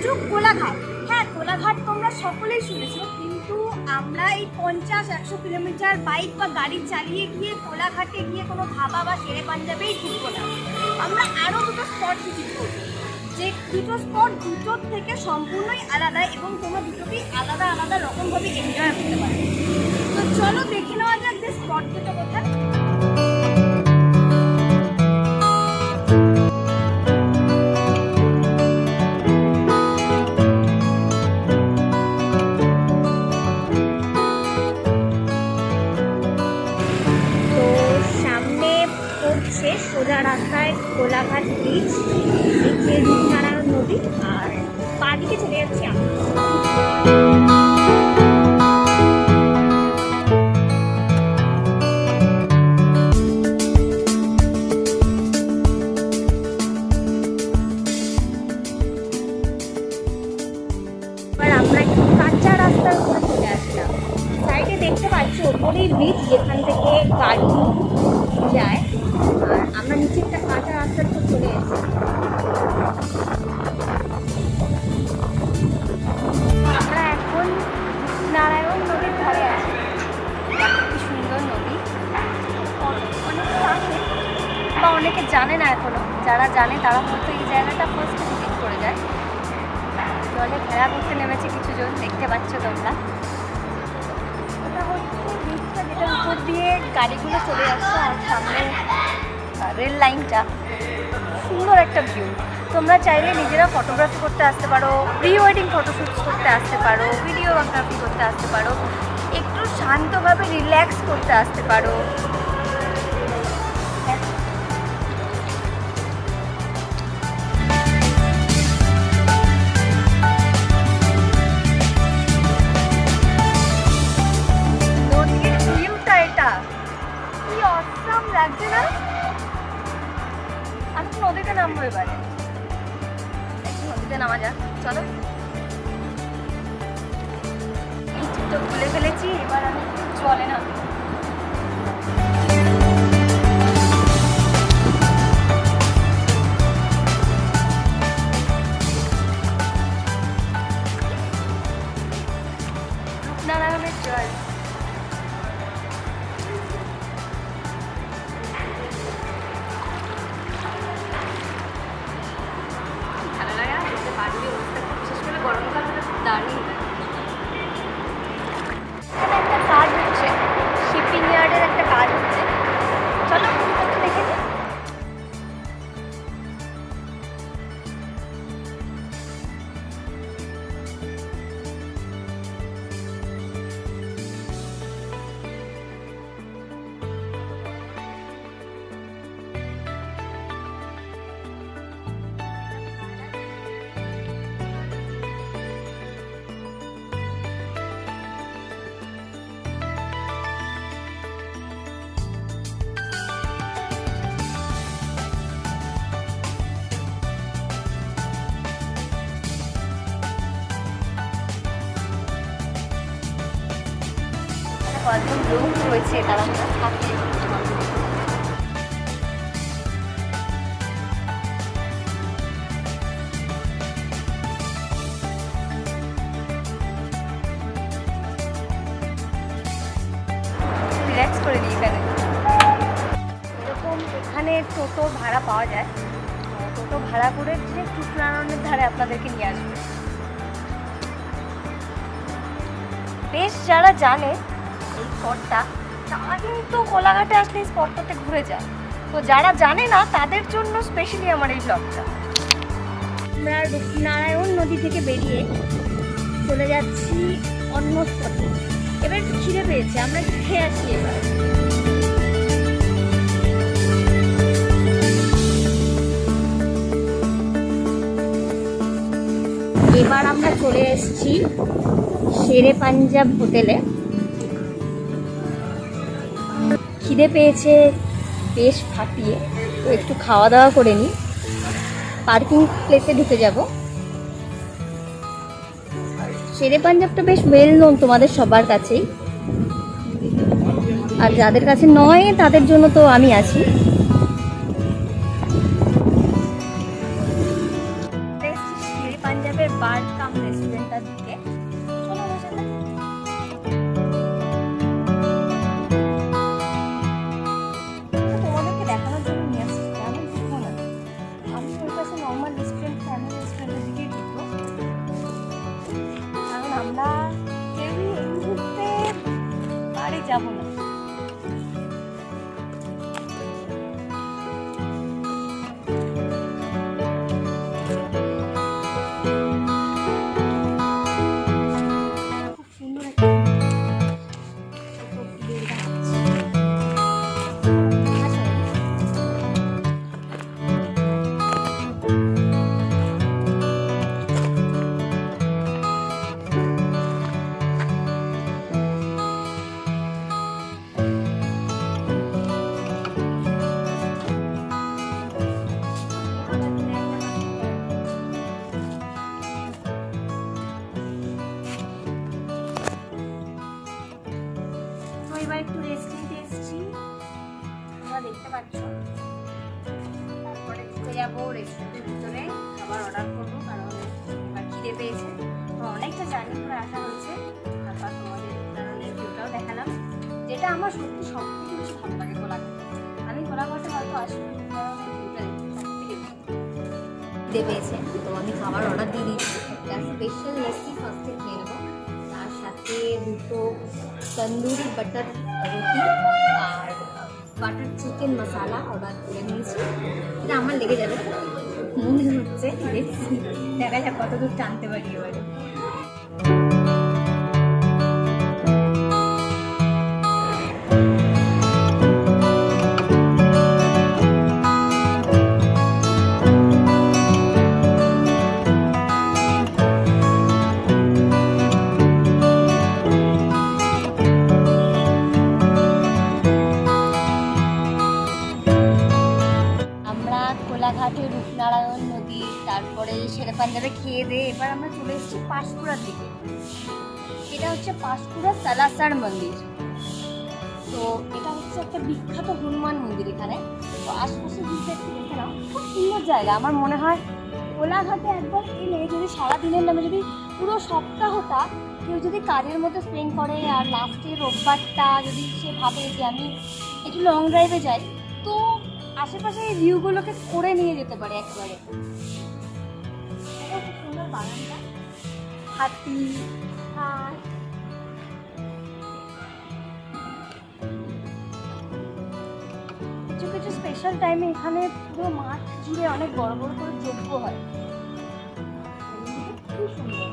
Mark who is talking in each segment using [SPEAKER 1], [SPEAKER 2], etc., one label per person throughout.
[SPEAKER 1] হচ্ছে কোলাঘাট। হ্যাঁ, কোলাঘাট তোমরা সকলেই শুনেছো, কিন্তু আমরা এই 50-100 কিলোমিটার বাইক বা গাড়ি চালিয়ে গিয়ে কোলাঘাটে গিয়ে কোনো ধাবা বা শেরে পাঞ্জাবেই ঘুরবো না। আমরা আরও দুটো স্পট ভিজিট করবো, যে দুটো স্পট দুটোর থেকে সম্পূর্ণই আলাদা এবং তোমরা দুটোকেই আলাদা আলাদা রকমভাবে এনজয় করতে পারবে। তো চলো দেখে নেওয়া যাক যে স্পট দুটো কোথায়। সোজা রাস্তায় কোলাঘাট ব্রিজ, নিচে রূপনারায়ণ নদী, আর বাদিকে চলে যাচ্ছি আমরা। এবার আমরা একটু কাঁচা রাস্তার উপরে চলে আসলাম। সাইডে দেখতে পাচ্ছি ওপরেই ব্রিজ, যেখান থেকে গাড়ি যায়, আর আমরা নিচে একটা কাঁচা রাস্তার উপর চলে এসেছি। আমরা এখন নারায়ণ নদীর ধারে আছি। কি সুন্দর নদী, অনেকে আসে বা অনেকে জানে না এখনো। যারা জানে তারা হয়তো এই জায়গাটা ফার্স্ট ভিজিট করে যায়। জলে খেলা করতে নেমেছে কিছু জন, দেখতে পাচ্ছ তোমরা। ওটা হচ্ছে ব্রিজটা, যেটার উপর দিয়ে গাড়িগুলো চলে যাচ্ছে, আর সামনে রেল লাইনটা। সুন্দর একটা ভিউ। তোমরা চাইলে নিজেরা ফটোগ্রাফি করতে আসতে পারো, প্রি ওয়েডিং ফটোশ্যুট করতে আসতে পারো, ভিডিওগ্রাফি করতে আসতে পারো, একটু শান্তভাবে রিল্যাক্স করতে আসতে পারো। নদীর ভিউটা এটা কি অসাম লাগছে না? আমি তো নদীতে নামবো এবারে, একটু নদীতে নামা যাক। চলো, এই ছুটো খুলে ফেলেছি, এবার আমি জলে নামবো। রূপনারায়ণের জল। একটা কাজ হচ্ছে, শিপিং ইয়ার্ডের একটা কাজ হচ্ছে। চলো একটু দেখে নিই। কয়েকজন লোক রয়েছে, তারা থাকে। রিল্যাক্স করে দিই এখানে। এরকম এখানে টোটো ভাড়া পাওয়া যায়, টোটো ভাড়া করে ডিরেক্ট রূপনারায়ণের ধারে আপনাদেরকে নিয়ে আসবে। বেশ, যারা জানে এই স্পটটা, তারা কিন্তু কোলাঘাটে আসলে এই স্পটটাতে ঘুরে যায়। তো যারা জানে না তাদের জন্য স্পেশালি আমার এই ব্লগটা। আমরা রূপনারায়ণ নদী থেকে বেরিয়ে চলে যাচ্ছি অন্য স্পটে। এবার একটু খিদে পেয়েছে, আমরা একটু খেয়ে আসি। এবার আমরা চলে এসেছি শেরে পাঞ্জাব হোটেলে। খিদে পেয়েছে বেশ ফাটিয়ে, তো একটু খাওয়া দাওয়া করে নিই, পার্কিং প্লেসে ঢুকে যাব। শেরে পাঞ্জাবটা বেশ ওয়েল নোন তোমাদের সবার কাছেই, আর যাদের কাছে নয় তাদের জন্য তো আমি আছি। শেরে পাঞ্জাবের বার কাম রেস্টুরেন্টটার দিকে। চলো আমার সাথে। তোমাদেরকে দেখানোর জন্য নিয়ে আসছি, আমি ঢুকবো না, আমি ওই পাশে নর্মাল রেস্টুরেন্ট ফ্যামিলি রেস্টুরেন্টের দিকে ঢুকবো, কারণ আমরা কেউই এই মুহূর্তে বাড়ি যাবো না। এবার একটু রেস্ট নিতে এসেছি, তোমরা দেখতে পাচ্ছ। তারপরে ঢুকে যাবো রেস্টুরেন্টের ভিতরে, খাবার অর্ডার করবো, কারণ এবার খিদে পেয়েছে। তো অনেকটা জার্নি করে আসা হয়েছে। তারপর তোমাদের উত্তরণের ভিউটাও দেখালাম, যেটা আমার সত্যি সব থেকে বেশি ভালো লাগে কোলাঘাটে। আমি কোলাঘাটে হয়তো আসলে উত্তরণের ভিউটা দেখতে সব থেকে বেশি খিদে পেয়েছে। তো আমি খাবার অর্ডার দিয়ে দিচ্ছি, একটা স্পেশাল লস্যি ফার্স্টে খেয়ে নেবো, তার সাথে দুটো তন্দুরি বাটার রুটি আর বাটার চিকেন মশালা অর্ডার করে নিয়েছি। এটা আমার লেগে যাবে মনে হচ্ছে, দেখছি দেখা যাক কতদূর টানতে পারি এবারে। কোলাঘাটে রূপনারায়ণ নদী, তারপরে শেরে পাঞ্জাবে খেয়ে দিয়ে এবার আমরা চলে এসেছি পাঁশকুড়ার দিকে। এটা হচ্ছে পাঁশকুড়া সালাসার মন্দির। তো এটা হচ্ছে একটা বিখ্যাত হনুমান মন্দির এখানে। তো আশপাশে দিকটা একটু দেখে নাও, খুব সুন্দর জায়গা। আমার মনে হয় কোলাঘাটে একবার এলে যদি সারাদিনের নামে যদি পুরো সপ্তাহটা কেউ যদি কাজের মধ্যে স্পেন্ড করে আর লাস্টের রোববারটা যদি সে ভাবে যে আমি একটু লং ড্রাইভে যাই, তো আশেপাশে এই ভিউগুলোকে করে নিয়ে যেতে পারে একবারে। খুব সুন্দর বাগানটা, হাতি আর কিছু কিছু স্পেশাল টাইমে এখানে পুরো মাঠ জুড়ে অনেক বড় বড় করে যজ্ঞ হয়, খুব সুন্দর।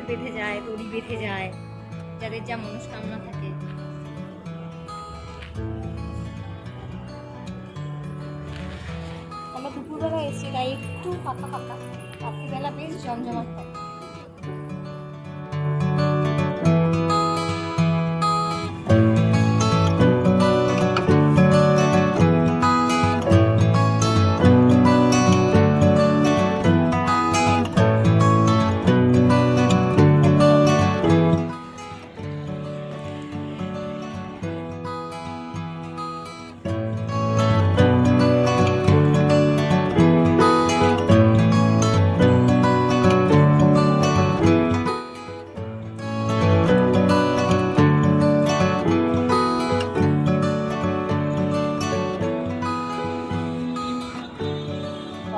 [SPEAKER 1] বেঁধে যায়, দড়ি বেঁধে যায়, যাদের যা মনস্কামনা থাকে। আমরা দুপুরবেলা এসেছি, তাই একটু ফাঁকা ফাঁকা, রাত্রিবেলা বেশ জমজমাট থাকে।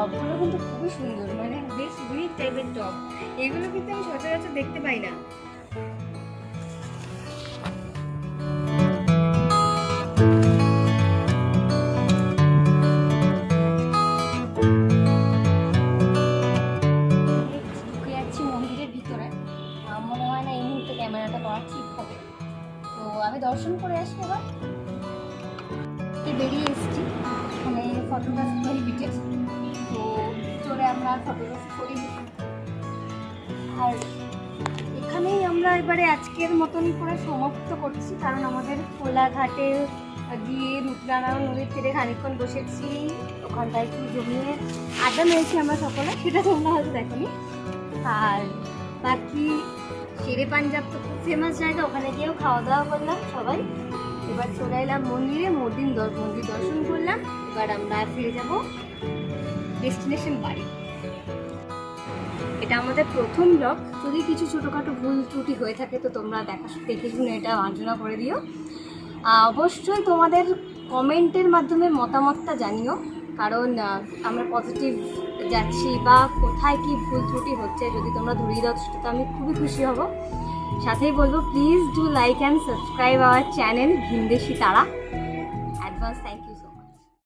[SPEAKER 1] টবগুলো কিন্তু খুবই সুন্দর, মানে বেশ ইউনিক টাইপের টব। এগুলো কিন্তু আমি সচরাচর দেখতে পাই না। ঢুকে যাচ্ছি মন্দিরের ভিতরে, মনে হয় না এই মুহূর্তে ক্যামেরাটা করা ঠিক হবে। তো আমি দর্শন করে আসি। এবার বেরিয়ে এসেছি, মানে ফটোগ্রাফি ভেরি বিটেড। তো চলে আমরা ফটোগ্রাফি করি। আর এখানেই আমরা এবারে আজকের মতনই করে সমাপ্ত করছি, কারণ আমাদের কোলাঘাটে গিয়ে রূপনারায়ণ নদীর তীরে খানিকক্ষণ বসেছি, ওখানটায় একটু জমিয়ে আড্ডা মেরেছি আমরা সকলে, সেটা তোমরা হয়তো দেখোনি। আর বাকি শেরে পাঞ্জাব তো খুব ফেমাস জায়গা, ওখানে গিয়েও খাওয়া দাওয়া করলাম সবাই। এবার চলে এলাম মন্দিরে, মন্দির দর্শন করলাম। এবার আমরা ফিরে যাব ডেস্টিনেশন বাড়ি। এটা আমাদের প্রথম ব্লগ, যদি কিছু ছোটোখাটো ভুল ত্রুটি হয়ে থাকে তো তোমরা দেখে শুনে এটা মার্জনা করে দিও। অবশ্যই তোমাদের কমেন্টের মাধ্যমে মতামতটা জানিও, কারণ আমরা পজিটিভ যাচ্ছি বা কোথায় কি ভুল ত্রুটি হচ্ছে যদি তোমরা ধরিয়ে দাও তো আমি খুবই খুশি হব। সাথেই বলবো please do like and subscribe our channel Bhindeshi Tara. Advance thank you.